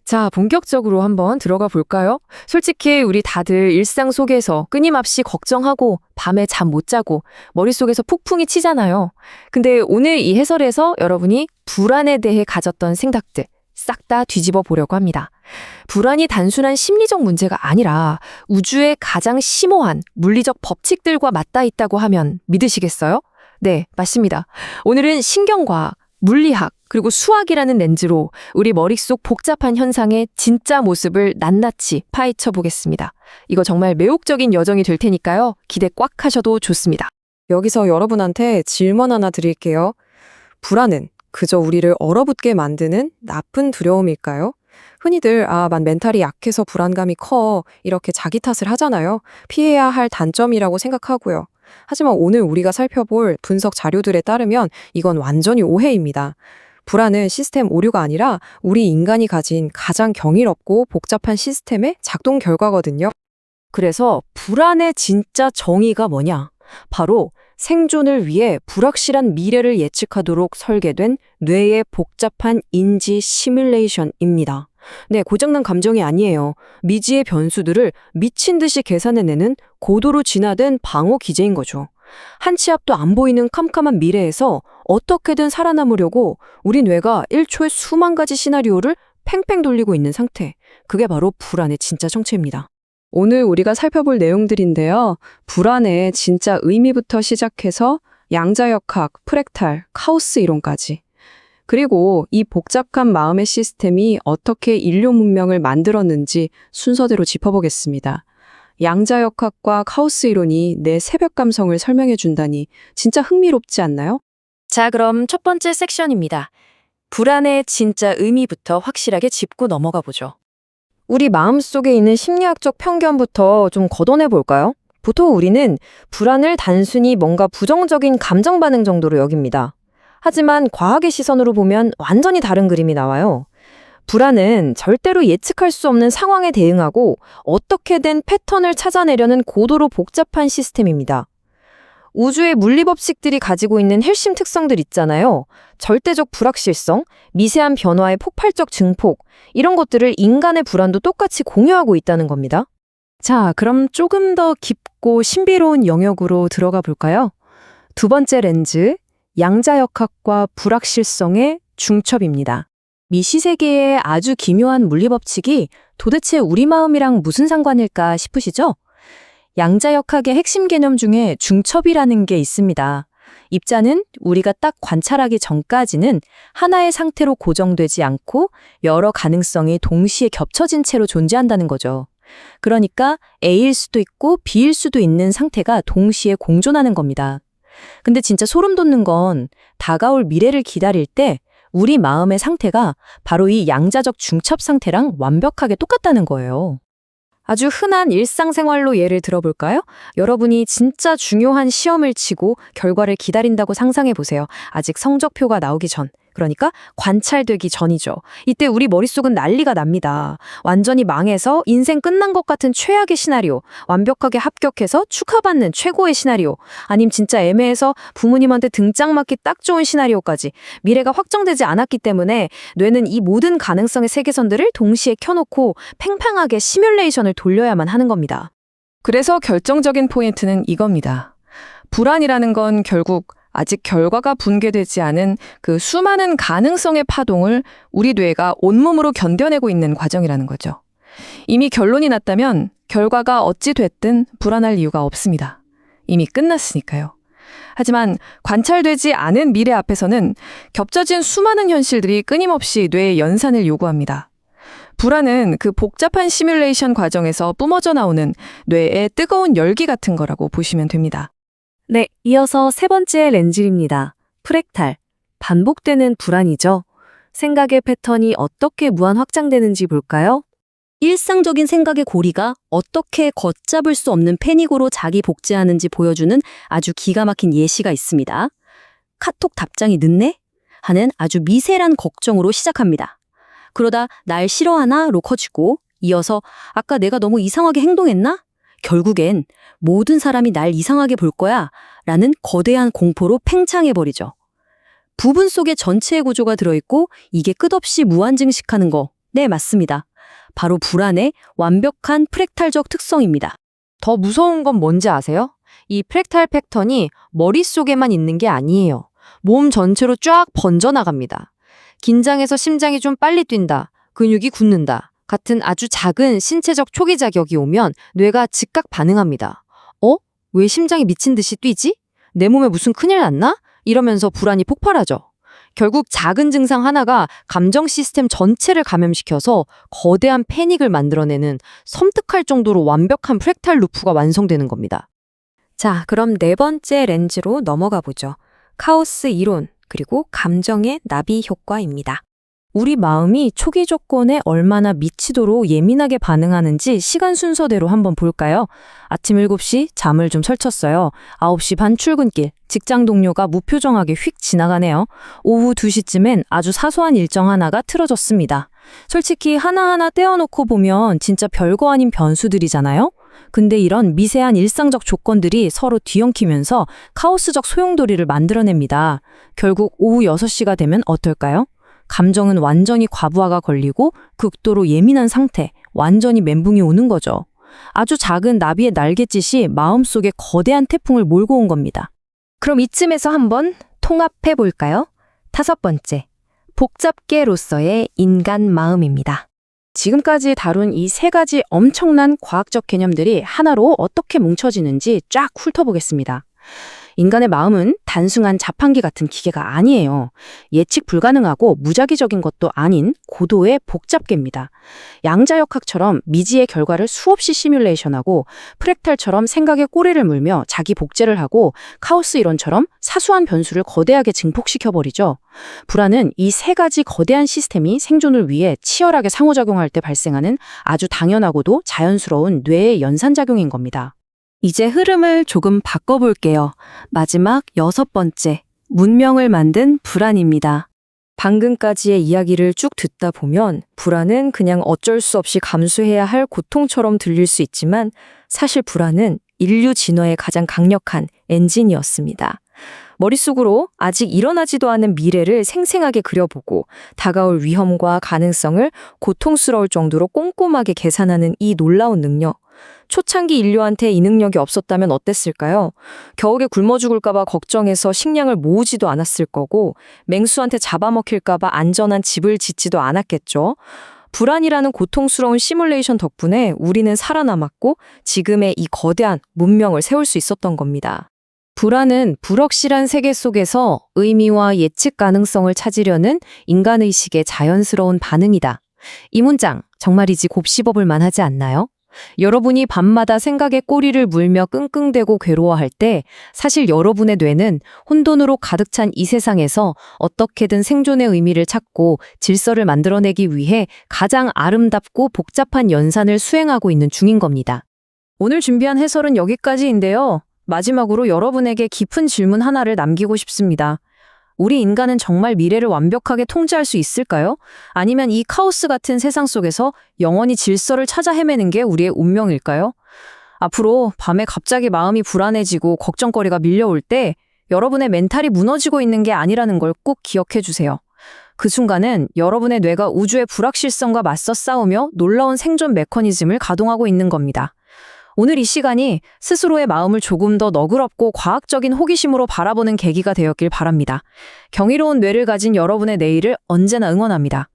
자, 본격적으로 한번 들어가 볼까요? 솔직히 우리 다들 일상 속에서 끊임없이 걱정하고 밤에 잠 못 자고 머릿속에서 폭풍이 치잖아요. 근데 오늘 이 해설에서 여러분이 불안에 대해 가졌던 생각들 싹 다 뒤집어 보려고 합니다. 불안이 단순한 심리적 문제가 아니라 우주의 가장 심오한 물리적 법칙들과 맞닿아 있다고 하면 믿으시겠어요? 네, 맞습니다. 오늘은 신경과학, 물리학, 그리고 수학이라는 렌즈로 우리 머릿속 복잡한 현상의 진짜 모습을 낱낱이 파헤쳐 보겠습니다. 이거 정말 매혹적인 여정이 될 테니까요. 기대 꽉 하셔도 좋습니다. 여기서 여러분한테 질문 하나 드릴게요. 불안은 그저 우리를 얼어붙게 만드는 나쁜 두려움일까요? 흔히들 난 멘탈이 약해서 불안감이 커 이렇게 자기 탓을 하잖아요. 피해야 할 단점이라고 생각하고요. 하지만 오늘 우리가 살펴볼 분석 자료들에 따르면 이건 완전히 오해입니다. 불안은 시스템 오류가 아니라 우리 인간이 가진 가장 경이롭고 복잡한 시스템의 작동 결과거든요. 그래서 불안의 진짜 정의가 뭐냐? 바로 생존을 위해 불확실한 미래를 예측하도록 설계된 뇌의 복잡한 인지 시뮬레이션입니다. 네, 고장난 감정이 아니에요. 미지의 변수들을 미친 듯이 계산해내는 고도로 진화된 방어 기제인 거죠. 한 치 앞도 안 보이는 캄캄한 미래에서 어떻게든 살아남으려고 우리 뇌가 1초에 수만 가지 시나리오를 팽팽 돌리고 있는 상태. 그게 바로 불안의 진짜 정체입니다. 오늘 우리가 살펴볼 내용들인데요. 불안의 진짜 의미부터 시작해서 양자역학, 프랙탈, 카오스 이론까지. 그리고 이 복잡한 마음의 시스템이 어떻게 인류 문명을 만들었는지 순서대로 짚어보겠습니다. 양자역학과 카오스 이론이 내 새벽 감성을 설명해 준다니 진짜 흥미롭지 않나요? 자, 그럼 첫 번째 섹션입니다. 불안의 진짜 의미부터 확실하게 짚고 넘어가 보죠. 우리 마음속에 있는 심리학적 편견부터 좀 걷어내 볼까요? 보통 우리는 불안을 단순히 뭔가 부정적인 감정 반응 정도로 여깁니다. 하지만 과학의 시선으로 보면 완전히 다른 그림이 나와요. 불안은 절대로 예측할 수 없는 상황에 대응하고 어떻게든 패턴을 찾아내려는 고도로 복잡한 시스템입니다. 우주의 물리법칙들이 가지고 있는 핵심 특성들 있잖아요. 절대적 불확실성, 미세한 변화의 폭발적 증폭, 이런 것들을 인간의 불안도 똑같이 공유하고 있다는 겁니다. 자, 그럼 조금 더 깊고 신비로운 영역으로 들어가 볼까요? 두 번째 렌즈, 양자역학과 불확실성의 중첩입니다. 미시세계의 아주 기묘한 물리법칙이 도대체 우리 마음이랑 무슨 상관일까 싶으시죠? 양자역학의 핵심 개념 중에 중첩이라는 게 있습니다. 입자는 우리가 딱 관찰하기 전까지는 하나의 상태로 고정되지 않고 여러 가능성이 동시에 겹쳐진 채로 존재한다는 거죠. 그러니까 A일 수도 있고 B일 수도 있는 상태가 동시에 공존하는 겁니다. 근데 진짜 소름 돋는 건 다가올 미래를 기다릴 때 우리 마음의 상태가 바로 이 양자적 중첩 상태랑 완벽하게 똑같다는 거예요. 아주 흔한 일상생활로 예를 들어볼까요? 여러분이 진짜 중요한 시험을 치고 결과를 기다린다고 상상해 보세요. 아직 성적표가 나오기 전. 그러니까 관찰되기 전이죠. 이때 우리 머릿속은 난리가 납니다. 완전히 망해서 인생 끝난 것 같은 최악의 시나리오, 완벽하게 합격해서 축하받는 최고의 시나리오, 아님 진짜 애매해서 부모님한테 등짝 맞기 딱 좋은 시나리오까지 미래가 확정되지 않았기 때문에 뇌는 이 모든 가능성의 세계선들을 동시에 켜놓고 팽팽하게 시뮬레이션을 돌려야만 하는 겁니다. 그래서 결정적인 포인트는 이겁니다. 불안이라는 건 결국 아직 결과가 붕괴되지 않은 그 수많은 가능성의 파동을 우리 뇌가 온몸으로 견뎌내고 있는 과정이라는 거죠. 이미 결론이 났다면 결과가 어찌 됐든 불안할 이유가 없습니다. 이미 끝났으니까요. 하지만 관찰되지 않은 미래 앞에서는 겹쳐진 수많은 현실들이 끊임없이 뇌의 연산을 요구합니다. 불안은 그 복잡한 시뮬레이션 과정에서 뿜어져 나오는 뇌의 뜨거운 열기 같은 거라고 보시면 됩니다. 네, 이어서 세 번째 렌즈입니다. 프랙탈, 반복되는 불안이죠. 생각의 패턴이 어떻게 무한 확장되는지 볼까요? 일상적인 생각의 고리가 어떻게 걷잡을 수 없는 패닉으로 자기 복제하는지 보여주는 아주 기가 막힌 예시가 있습니다. 카톡 답장이 늦네? 하는 아주 미세한 걱정으로 시작합니다. 그러다 날 싫어하나?로 커지고 이어서 아까 내가 너무 이상하게 행동했나? 결국엔 모든 사람이 날 이상하게 볼 거야 라는 거대한 공포로 팽창해버리죠. 부분 속에 전체의 구조가 들어있고 이게 끝없이 무한증식하는 거 네, 맞습니다. 바로 불안의 완벽한 프랙탈적 특성입니다. 더 무서운 건 뭔지 아세요? 이 프랙탈 패턴이 머릿속에만 있는 게 아니에요. 몸 전체로 쫙 번져나갑니다. 긴장해서 심장이 좀 빨리 뛴다, 근육이 굳는다 같은 아주 작은 신체적 초기 자격이 오면 뇌가 즉각 반응합니다. 왜 심장이 미친 듯이 뛰지? 내 몸에 무슨 큰일 났나? 이러면서 불안이 폭발하죠. 결국 작은 증상 하나가 감정 시스템 전체를 감염시켜서 거대한 패닉을 만들어내는 섬뜩할 정도로 완벽한 프랙탈 루프가 완성되는 겁니다. 자, 그럼 네 번째 렌즈로 넘어가 보죠. 카오스 이론, 그리고 감정의 나비 효과입니다. 우리 마음이 초기 조건에 얼마나 미치도록 예민하게 반응하는지 시간 순서대로 한번 볼까요? 아침 7시 잠을 좀 설쳤어요. 9시 반 출근길, 직장 동료가 무표정하게 휙 지나가네요. 오후 2시쯤엔 아주 사소한 일정 하나가 틀어졌습니다. 솔직히 하나하나 떼어놓고 보면 진짜 별거 아닌 변수들이잖아요? 근데 이런 미세한 일상적 조건들이 서로 뒤엉키면서 카오스적 소용돌이를 만들어냅니다. 결국 오후 6시가 되면 어떨까요? 감정은 완전히 과부하가 걸리고 극도로 예민한 상태, 완전히 멘붕이 오는 거죠. 아주 작은 나비의 날갯짓이 마음속에 거대한 태풍을 몰고 온 겁니다. 그럼 이쯤에서 한번 통합해 볼까요? 5번째, 복잡계로서의 인간 마음입니다. 지금까지 다룬 이 3가지 엄청난 과학적 개념들이 하나로 어떻게 뭉쳐지는지 쫙 훑어보겠습니다. 인간의 마음은 단순한 자판기 같은 기계가 아니에요. 예측 불가능하고 무작위적인 것도 아닌 고도의 복잡계입니다. 양자역학처럼 미지의 결과를 수없이 시뮬레이션하고 프랙탈처럼 생각에 꼬리를 물며 자기 복제를 하고 카오스 이론처럼 사소한 변수를 거대하게 증폭시켜버리죠. 불안은 이 3가지 거대한 시스템이 생존을 위해 치열하게 상호작용할 때 발생하는 아주 당연하고도 자연스러운 뇌의 연산작용인 겁니다. 이제 흐름을 조금 바꿔볼게요. 마지막 6번째, 문명을 만든 불안입니다. 방금까지의 이야기를 쭉 듣다 보면 불안은 그냥 어쩔 수 없이 감수해야 할 고통처럼 들릴 수 있지만 사실 불안은 인류 진화의 가장 강력한 엔진이었습니다. 머릿속으로 아직 일어나지도 않은 미래를 생생하게 그려보고 다가올 위험과 가능성을 고통스러울 정도로 꼼꼼하게 계산하는 이 놀라운 능력. 초창기 인류한테 이 능력이 없었다면 어땠을까요? 겨울에 굶어 죽을까봐 걱정해서 식량을 모으지도 않았을 거고 맹수한테 잡아먹힐까봐 안전한 집을 짓지도 않았겠죠. 불안이라는 고통스러운 시뮬레이션 덕분에 우리는 살아남았고 지금의 이 거대한 문명을 세울 수 있었던 겁니다. 불안은 불확실한 세계 속에서 의미와 예측 가능성을 찾으려는 인간의식의 자연스러운 반응이다. 이 문장 정말이지 곱씹어볼 만하지 않나요? 여러분이 밤마다 생각에 꼬리를 물며 끙끙대고 괴로워할 때 사실 여러분의 뇌는 혼돈으로 가득 찬 이 세상에서 어떻게든 생존의 의미를 찾고 질서를 만들어내기 위해 가장 아름답고 복잡한 연산을 수행하고 있는 중인 겁니다. 오늘 준비한 해설은 여기까지인데요. 마지막으로 여러분에게 깊은 질문 하나를 남기고 싶습니다. 우리 인간은 정말 미래를 완벽하게 통제할 수 있을까요? 아니면 이 카오스 같은 세상 속에서 영원히 질서를 찾아 헤매는 게 우리의 운명일까요? 앞으로 밤에 갑자기 마음이 불안해지고 걱정거리가 밀려올 때 여러분의 멘탈이 무너지고 있는 게 아니라는 걸 꼭 기억해 주세요. 그 순간은 여러분의 뇌가 우주의 불확실성과 맞서 싸우며 놀라운 생존 메커니즘을 가동하고 있는 겁니다. 오늘 이 시간이 스스로의 마음을 조금 더 너그럽고 과학적인 호기심으로 바라보는 계기가 되었길 바랍니다. 경이로운 뇌를 가진 여러분의 내일을 언제나 응원합니다.